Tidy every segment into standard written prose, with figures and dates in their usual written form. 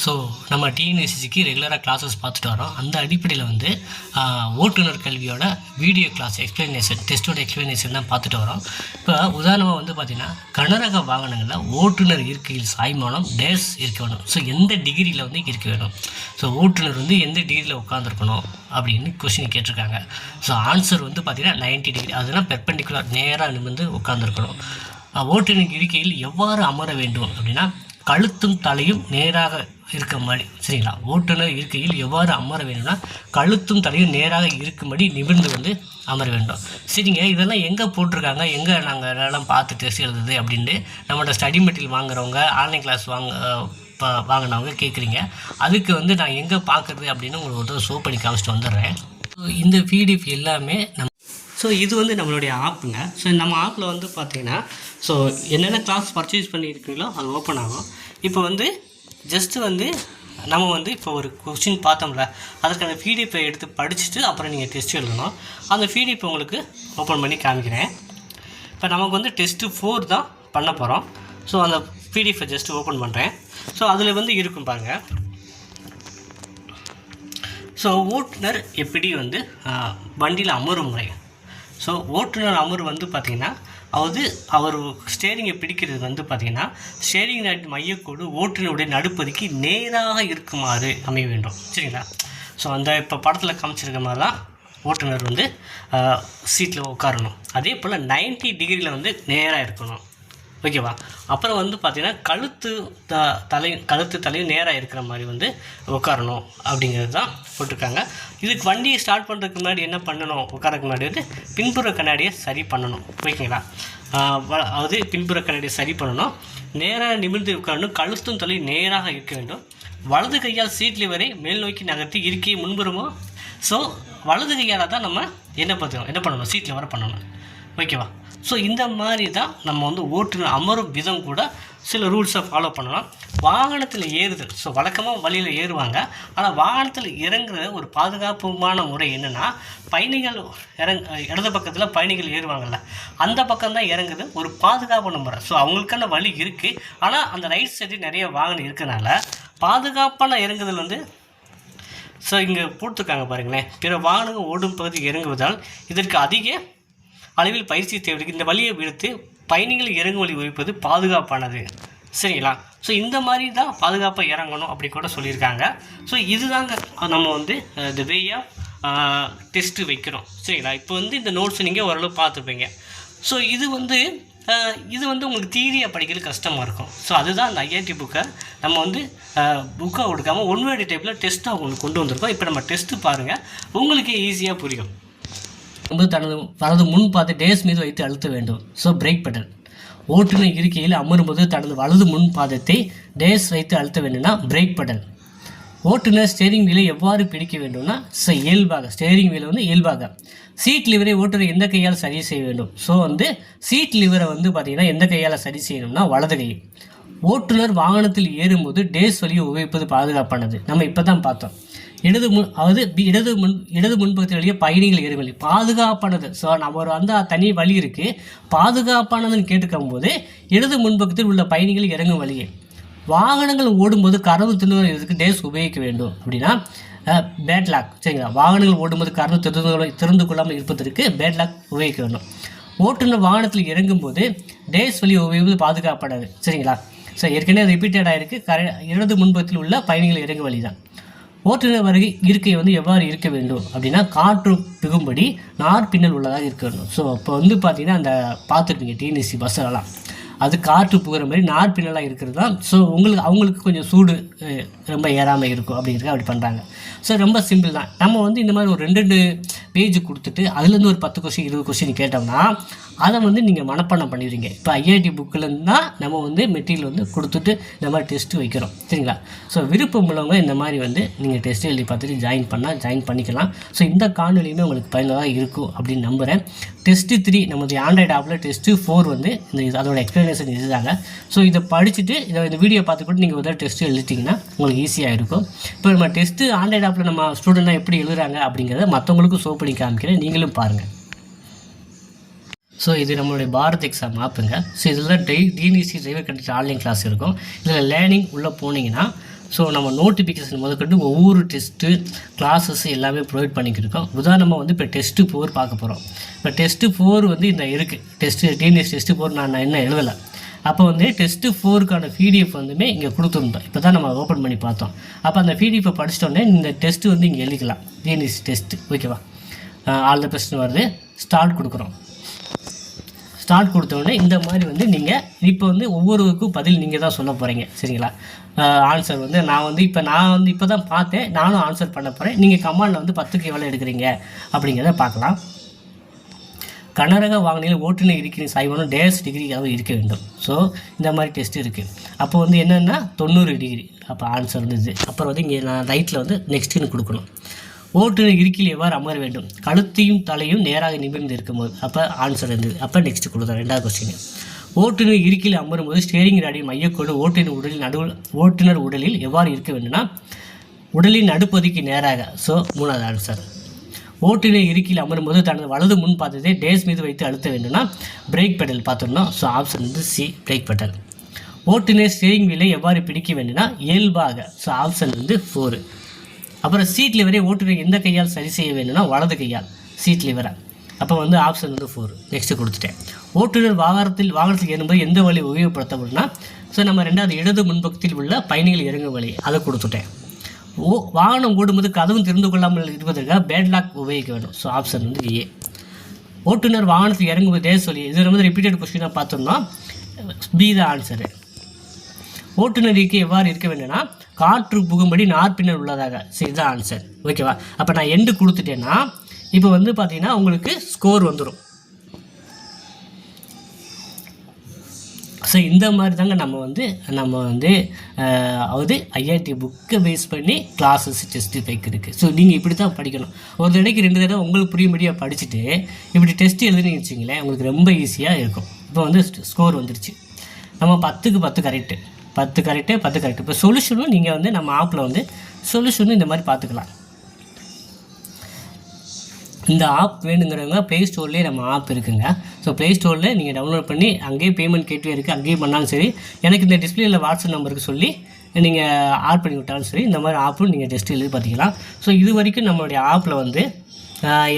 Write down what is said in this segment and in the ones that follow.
So நம்ம டிஎன்பிஎஸ்சிக்கு ரெகுலராக classes பார்த்துட்டு வரோம். அந்த அடிப்படையில் வந்து ஓட்டுநர் கல்வியோட வீடியோ கிளாஸ் எக்ஸ்ப்ளனேஷன், டெஸ்ட்டோட எக்ஸ்ப்ளனேஷன் தான் பார்த்துட்டு வரோம். இப்போ உதாரணமாக வந்து பார்த்திங்கன்னா, கனரக வாகனங்களில் ஓட்டுநர் இருக்கையில் சாய்மானம் டேஸ் இருக்க வேணும். ஸோ எந்த டிகிரியில் வந்து இருக்க வேணும், ஸோ ஓட்டுநர் வந்து எந்த டிகிரியில் உட்காந்துருக்கணும் அப்படின்னு கொஸ்டின் கேட்டிருக்காங்க. ஸோ ஆன்சர் வந்து பார்த்திங்கன்னா 90 டிகிரி, அதுதான் பெர்பெண்டிகுலர், நேராக நிமிர்ந்து உட்காந்துருக்கணும். ஓட்டுநர் இருக்கையில் எவ்வாறு அமர வேண்டும் அப்படின்னா, கழுத்தும் தலையும் நேராக இருக்க மாதிரி, சரிங்களா? ஓட்டுநர் இருக்கையில் எவ்வாறு அமர வேண்டும்னா, கழுத்தும் தலையும் நேராக இருக்கும்படி நிமிர்ந்து வந்து அமர வேண்டும். சரிங்க, இதெல்லாம் எங்கே போட்டிருக்காங்க, எங்கே நாங்கள் இதெல்லாம் பார்த்து டெஸ்ட் எழுதுது அப்படின்ட்டு நம்மளோட ஸ்டடி மெட்டீரியல் வாங்குறவங்க, ஆன்லைன் கிளாஸ் வாங்கினவங்க கேட்குறீங்க. அதுக்கு வந்து நான் எங்கே பார்க்குறது அப்படின்னு உங்களுக்கு ஒரு ஷோ பண்ணி காமிச்சிட்டு வந்துடுறேன். ஸோ இந்த பிடிஎஃப் எல்லாமே இது வந்து நம்மளுடைய ஆப்புங்க. ஸோ நம்ம ஆப்பில் வந்து பார்த்திங்கன்னா, ஸோ என்னென்ன கிளாஸ் பர்ச்சேஸ் பண்ணியிருக்கீங்களோ அது ஓப்பன் ஆகும். இப்போ வந்து ஜஸ்ட்டு வந்து நம்ம வந்து இப்போ ஒரு கொஸ்டின் பார்த்தோம்ல, அதற்கான பிடிஎஃப்பை எடுத்து படிச்சுட்டு அப்புறம் நீங்கள் டெஸ்ட் எழுதணும். அந்த பிடிஎஃப் உங்களுக்கு ஓப்பன் பண்ணி காமிக்கிறேன். இப்போ நமக்கு வந்து டெஸ்ட்டு 4 தான் பண்ண போகிறோம். ஸோ அந்த பிடிஎஃப்பை ஜஸ்ட்டு ஓப்பன் பண்ணுறேன். ஸோ அதில் வந்து இருக்கும் பாருங்கள். ஸோ ஓட்டுநர் எப்படி வந்து வண்டியில் அமரும் முறை. ஸோ ஓட்டுநர் அமர்வு வந்து பார்த்திங்கன்னா, அவர் ஸ்டேரிங்கை பிடிக்கிறது வந்து பார்த்திங்கன்னா, ஸ்டேரிங் நாட்டு மையக்கோடு ஓட்டுநருடைய நடுப்பதிக்கு நேராக இருக்குமாறு அமைய வேண்டும், சரிங்களா? ஸோ அந்த இப்போ படத்தில் காமிச்சிருக்க மாதிரி தான் ஓட்டுநர் வந்து சீட்டில் உட்காரணும். அதே போல் 90 டிகிரியில் வந்து நேராக இருக்கணும், ஓகேவா? அப்புறம் வந்து பார்த்திங்கன்னா, கழுத்து தலையும் நேராக இருக்கிற மாதிரி வந்து உட்காரணும் அப்படிங்கிறது தான் போட்டிருக்காங்க. இதுக்கு வண்டியை ஸ்டார்ட் பண்ணுறதுக்கு முன்னாடி என்ன பண்ணணும், உட்காரக்கு முன்னாடி வந்து பின்புற கண்ணாடியை சரி பண்ணணும், ஓகேங்களா? அதாவது பின்புற கண்ணாடியை சரி பண்ணணும், நேராக நிமிர்ந்து உட்காரணும், கழுத்தும் தலையும் நேராக இருக்க வேண்டும். வலது கையால் சீட் லிவரை மேல் நோக்கி நகர்த்தி இருக்கையை முன்புறமும். ஸோ வலது கையால் தான் நம்ம என்ன பண்ணணும், சீட் லிவரை பண்ணணும், ஓகேவா? ஸோ இந்த மாதிரி தான் நம்ம வந்து ஓட்டுநர் அமரும் விதம் கூட சில ரூல்ஸை ஃபாலோ பண்ணலாம். வாகனத்தில் ஏறுதல், ஸோ வழக்கமாக வழியில் ஏறுவாங்க. ஆனால் வாகனத்தில் இறங்குற ஒரு பாதுகாப்புமான முறை என்னென்னா, பயணிகள் இடது பக்கத்தில் பயணிகள் ஏறுவாங்கள்ல, அந்த பக்கம் தான் இறங்குறது ஒரு பாதுகாப்பான முறை. ஸோ அவங்களுக்கான வழி இருக்குது. ஆனால் அந்த ரைட் சைடு நிறைய வாகனம் இருக்கிறனால பாதுகாப்பான இறங்குதல் வந்து ஸோ இங்கே போட்டிருக்காங்க பாருங்களேன். பிற வாகனங்கள் ஓடும் பகுதி இறங்குவதால் இதற்கு அதிக அளவில் பயிற்சி தேவைக்கு இந்த வழியை விடுத்து பயணிகள் இறங்கு வழி வைப்பது பாதுகாப்பானது, சரிங்களா? ஸோ இந்த மாதிரி தான் பாதுகாப்பாக இறங்கணும் அப்படி கூட சொல்லியிருக்காங்க. ஸோ இதுதாங்க நம்ம வந்து இந்த வே ஆஃப் டெஸ்ட்டு வைக்கிறோம், சரிங்களா? இப்போ வந்து இந்த நோட்ஸ் நீங்கள் ஓரளவு பார்த்துப்பீங்க. ஸோ இது வந்து உங்களுக்கு தியரியாக படிக்கிறது கஷ்டமாக இருக்கும். ஸோ அதுதான் அந்த ஐஐடி புக்கை நம்ம வந்து புக்கை கொடுக்காமல் ஒன் வேர்டு டைப்பில் டெஸ்ட்டாக உங்களுக்கு கொண்டு வந்திருக்கோம். இப்போ நம்ம டெஸ்ட்டு பாருங்கள், உங்களுக்கு ஈஸியாக புரியும். தனது முன் பார்த்து டேஸ் மீது வைத்து அழுத்த வேண்டும். So break pedal. ஓட்டுநர் இருக்கையில் அமரும்போது தனது வலது முன் பாதத்தை டேஸ் வைத்து அழுத்த வேண்டும்னா பிரேக் பெடல். ஓட்டுநர் ஸ்டேரிங் வீலை எவ்வாறு பிடிக்க வேண்டும்னா இயல்பாக, ஸ்டேரிங் வீலை வந்து இயல்பாக. சீட் லிவரை ஓட்டுநர் எந்த கையால் சரி செய்ய வேண்டும். ஸோ வந்து சீட் லிவரை வந்து பார்த்திங்கன்னா எந்த கையால் சரி செய்யணும்னா வலது கை. ஓட்டுநர் வாகனத்தில் ஏறும்போது டேஸ் வழியை உபயோகிப்பது பாதுகாப்பானது. நம்ம இப்போ தான் பார்த்தோம். இடது முன்பக்கத்தில் வழியே பயணிகள் ஏறும் வழி பாதுகாப்பானது. ஸோ நம்ம ஒரு அந்த தனி வழி இருக்குது, பாதுகாப்பானதுன்னு கேட்டுக்கும் போது இடது முன்பக்கத்தில் உள்ள பயணிகள் இறங்கும் வழியே. வாகனங்கள் ஓடும்போது கதவு திறந்து டேஸ் உபயோகிக்க வேண்டும் அப்படின்னா பேட் லாக், சரிங்களா? வாகனங்கள் ஓடும்போது கதவு திறந்து கொள்ளாமல் இருப்பதற்கு பேட் லாக் உபயோகிக்க வேண்டும். ஓட்டுநர் வாகனத்தில் இறங்கும்போது டேஸ் வழி உபயோகிப்பது பாதுகாப்பானது, சரிங்களா? ஸோ ஏற்கனவே ரிப்பீட்டட் ஆகிருக்கு. இடது முன்பக்கத்தில் உள்ள பயணிகள் இறங்கும் வழி தான். ஓட்டுநர் வருகை இருக்கை வந்து எவ்வாறு இருக்க வேண்டும் அப்படின்னா காற்று புகும்படி நார் பின்னல் உள்ளதாக இருக்க வேண்டும். ஸோ இப்போ வந்து பார்த்திங்கன்னா அந்த பார்த்துருப்பீங்க டிஎன்எஸ்சி பஸ்ஸெல்லாம், அது காற்று புகிற மாதிரி நார் பின்னலாக இருக்கிறது தான். ஸோ அவங்களுக்கு கொஞ்சம் சூடு ரொம்ப ஏறாமல் இருக்கும் அப்படிங்கிறது அப்படி பண்ணுறாங்க. ஸோ ரொம்ப சிம்பிள் தான். நம்ம வந்து இந்த மாதிரி ஒரு 2 பேஜ் கொடுத்துட்டு அதுலேருந்து ஒரு 10 கொஸ்டின் 20 கொஸ்டின் கேட்டோம்னா அதை வந்து நீங்கள் மனப்பாடம் பண்ணிடுவீங்க. இப்போ ஐஐடி புக்கிலேருந்து தான் நம்ம வந்து மெட்டீரியல் வந்து கொடுத்துட்டு இந்த மாதிரி டெஸ்ட்டு வைக்கிறோம், சரிங்களா? ஸோ விருப்பம் உள்ளவங்க இந்த மாதிரி வந்து நீங்கள் டெஸ்ட் எழுதி பார்த்துட்டு ஜாயின் பண்ணிக்கலாம். ஸோ இந்த காணொலியுமே உங்களுக்கு பயனுள்ளதாக இருக்கும் அப்படின்னு நம்புகிறேன். டெஸ்ட்டு 3 நமது ஆண்ட்ராய்டு ஆப்பில், டெஸ்ட்டு 4 வந்து அதோட எக்ஸ்ப்ளனேஷன் இதுதாங்க. ஸோ இதை படிச்சுட்டு இந்த வீடியோ பார்த்துக்கிட்டு நீங்கள் ஒரு டெஸ்ட்டு எழுதிட்டிங்கன்னா உங்களுக்கு ஈஸியாக இருக்கும். இப்போ நம்ம டெஸ்ட்டு ஆண்ட்ராய்டு ஆப்பில் நம்ம ஸ்டூடெண்ட்டாக எப்படி எழுதுறாங்க அப்படிங்கிறத மற்றவங்களுக்கும் ஷோ பண்ணி காமிக்கிறேன், நீங்களும் பாருங்கள். ஸோ இது நம்மளுடைய பாரத் எக்ஸாம் ஆப்புங்க. ஸோ இதில் டிஎன்இசி டிரைவர் கண்டக்டர் ஆன்லைன் கிளாஸ் இருக்கும். இதில் லேர்னிங் உள்ளே போனீங்கன்னா ஸோ நம்ம நோட்டிஃபிகேஷன் முதற்கொண்டு ஒவ்வொரு டெஸ்ட்டு கிளாஸஸ் எல்லாமே ப்ரொவைட் பண்ணிக்கிருக்கோம். உதாரணமாக வந்து இப்போ டெஸ்ட்டு 4 பார்க்க போகிறோம். இப்போ டெஸ்ட்டு 4 வந்து இந்த இருக்குது டிஎன்எஸ் டெஸ்ட்டு 4 நான் இன்னும் எழுதலை. அப்போ வந்து டெஸ்ட்டு 4க்கான பிடிஎஃப் வந்துமே இங்கே கொடுத்துருந்தோம். இப்போ தான் நம்ம ஓப்பன் பண்ணி பார்த்தோம். அப்போ அந்த பிடிஎஃப்பை படிச்சிட்டோன்னே இந்த டெஸ்ட்டு வந்து இங்கே எழுதிக்கலாம். டிஎன்எஸ் டெஸ்ட்டு ஓகேவா. ஆல் த பெஸ்ட்னு வருது. ஸ்டார்ட் கொடுக்குறோம். ஸ்டார்ட் கொடுத்தோடனே இந்த மாதிரி வந்து நீங்கள் இப்போ வந்து ஒவ்வொருவருக்கும் பதில் நீங்கள் தான் சொல்ல போகிறீங்க. சரிங்களா. ஆன்சர் வந்து நான் இப்போ தான் பார்த்தேன், நானும் ஆன்சர் பண்ண போகிறேன். நீங்கள் கமாண்டில் வந்து 10க்கு எவ்வளோ எடுக்கிறீங்க அப்படிங்கிறத பார்க்கலாம். கனரக வாகனில் ஓட்டுநர் இருக்கையின் சாய்வானம் டேஸ் டிகிரியாக இருக்க வேண்டும். ஸோ இந்த மாதிரி டெஸ்ட் இருக்குது. அப்போ வந்து என்னென்னா 90 டிகிரி. அப்போ ஆன்சர் வந்து இது. அப்புறம் வந்து இங்கே நான் ரைட்டில் வந்து நெக்ஸ்ட்டுன்னு கொடுக்கணும். ஓட்டுநர் இருக்கையில் எவ்வாறு அமர வேண்டும்? கழுத்தையும் தலையும் நேராக நிமிர்ந்து இருக்கும்போது. அப்போ ஆன்சர் இருந்தது. அப்போ நெக்ஸ்ட் கொடுத்தோம். 2வது கொஸ்டின். ஓட்டுநர் இருக்கையில் அமரும்போது ஸ்டேரிங் ராடியின் மையக்கோடு ஓட்டுநர் உடலில் எவ்வாறு இருக்க வேண்டும்னா உடலின் நடுப்பகுதிக்கு நேராக. ஸோ 3வது ஆன்சர். ஓட்டுநர் இருக்கையில் அமரும்போது தனது வலது முன் பாதத்தை டேஸ் மீது வைத்து அழுத்த வேண்டும்னா பிரேக் பெடல் பார்த்துருந்தோம். ஸோ ஆப்ஷன் வந்து சி, பிரேக் பெடல். ஓட்டுநர் ஸ்டேரிங் வீலை எவ்வாறு பிடிக்க வேண்டும்னா இயல்பாக. ஸோ ஆப்ஷன் வந்து 4. அப்புறம் சீட் லிவரை ஓட்டுநர் எந்த கையால் சரி செய்ய வேண்டும்னா வலது கையால் சீட் லிவரை. அப்போ வந்து ஆப்ஷன் வந்து 4. நெக்ஸ்ட்டு கொடுத்துட்டேன். ஓட்டுநர் வாகனத்தில் ஏறும்போது எந்த வழி உபயோகப்படுத்தப்படும்னா ஸோ நம்ம 2வது இடது முன்பக்கத்தில் உள்ள பயணிகள் இறங்கும் வழி அதை கொடுத்துட்டேன். வாகனம் ஓடும்போது கதவும் திறந்து கொள்ளாமல் இருப்பதற்காக பேட்லாக் உபயோகிக்க வேண்டும். ஸோ ஆப்ஷன் வந்து ஏ. ஓட்டுநர் வாகனத்தில் இறங்கும்போது டேஸ் வழி. இது வந்து ரிப்பீட்டட் கொஸ்டினாக பார்த்தோம்னா பி தான் ஆன்சரு. ஓட்டுநர் இருக்கை எவ்வாறு இருக்க வேண்டும்னா காற்று புகும்படி நாற்பின்னர் உள்ளதாக. சரி, இதுதான் ஆன்சர். ஓகேவா. அப்போ நான் எண்டு கொடுத்துட்டேன்னா இப்போ வந்து பார்த்தீங்கன்னா உங்களுக்கு ஸ்கோர் வந்துடும். ஸோ இந்த மாதிரி தாங்க நம்ம வந்து அதாவது ஐஐடி புக்கை பேஸ் பண்ணி கிளாஸஸ் டெஸ்ட்டு இருக்குது. ஸோ நீங்கள் இப்படி தான் படிக்கணும். ஒரு தடவைக்கு 2 தடவை உங்களுக்கு புரியும்படியாக படிச்சுட்டு இப்படி டெஸ்ட்டு எழுதுனீங்கன்னு வச்சிங்களேன், உங்களுக்கு ரொம்ப ஈஸியாக இருக்கும். இப்போ வந்து ஸ்கோர் வந்துருச்சு. நம்ம 10க்கு 10 கரெக்டு. 10 கரெக்டு. இப்போ சொல்யூஷனும் நீங்கள் வந்து நம்ம ஆப்பில் வந்து சொல்யூஷனும் இந்த மாதிரி பார்த்துக்கலாம். இந்த ஆப் வேணுங்கிறவங்க ப்ளே ஸ்டோர்லேயே நம்ம ஆப் இருக்குங்க. ஸோ ப்ளே ஸ்டோரில் நீங்கள் டவுன்லோட் பண்ணி அங்கேயே பேமெண்ட் கேட்வே இருக்குது. அங்கேயே பண்ணாலும் சரி, எனக்கு இந்த டிஸ்பிளேயில் வாட்ஸ்அப் நம்பருக்கு சொல்லி நீங்கள் ஆட் பண்ணி விட்டாலும் சரி, இந்த மாதிரி ஆப்பும் நீங்கள் டெஸ்ட் எழுதி பார்த்துக்கலாம். ஸோ இது வரைக்கும் நம்மளுடைய ஆப்பில் வந்து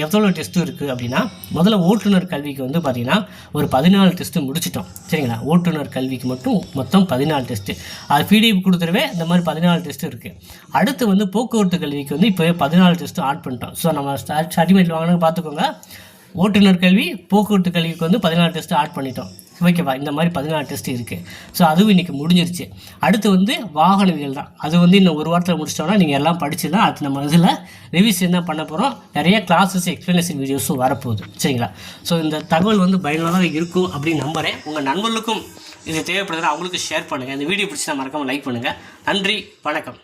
எவ்வளோ டெஸ்ட்டு இருக்குது அப்படின்னா முதல்ல ஓட்டுநர் கல்விக்கு வந்து பார்த்திங்கன்னா ஒரு 14 டெஸ்ட்டு முடிச்சிட்டோம். சரிங்களா. ஓட்டுநர் கல்விக்கு மட்டும் மொத்தம் 14 டெஸ்ட்டு. அது பிடிஎஃப் கொடுத்துருவே இந்த மாதிரி 14 டெஸ்ட்டு இருக்குது. அடுத்து வந்து போக்குவரத்து கல்விக்கு வந்து இப்போ 14 டெஸ்ட்டு ஆட் பண்ணிட்டோம். ஸோ நம்ம சர்டிஃபிகேட் வாங்கினு பார்த்துக்கோங்க. ஓட்டுநர் கல்வி போக்குவரத்து கல்விக்கு வந்து 14 டெஸ்ட்டு ஆட் பண்ணிட்டோம். ஓகேவா. இந்த மாதிரி 14 டெஸ்ட்டு இருக்குது. ஸோ அதுவும் இன்றைக்கி முடிஞ்சிருச்சு. அடுத்து வந்து வாகனவியல் தான். அது வந்து இன்னும் ஒரு வாரத்தில் முடிச்சிட்டோம்னா நீங்கள் எல்லாம் படித்து தான் அது நம்ம இதில் ரிவிஷன் தான் பண்ண போகிறோம். நிறைய கிளாஸஸ் எக்ஸ்ப்ளனேஷன் வீடியோஸும் வரப்போகுது. சரிங்களா. ஸோ இந்த தகவல் வந்து பயனுள்ளதாக இருக்கும் அப்படின்னு நம்புகிறேன். உங்கள் நண்பர்களுக்கும் இது தேவைப்படுதுன்னா அவங்களுக்கு ஷேர் பண்ணுங்கள். இந்த வீடியோ பிடிச்சா மறக்காமல் லைக் பண்ணுங்கள். நன்றி, வணக்கம்.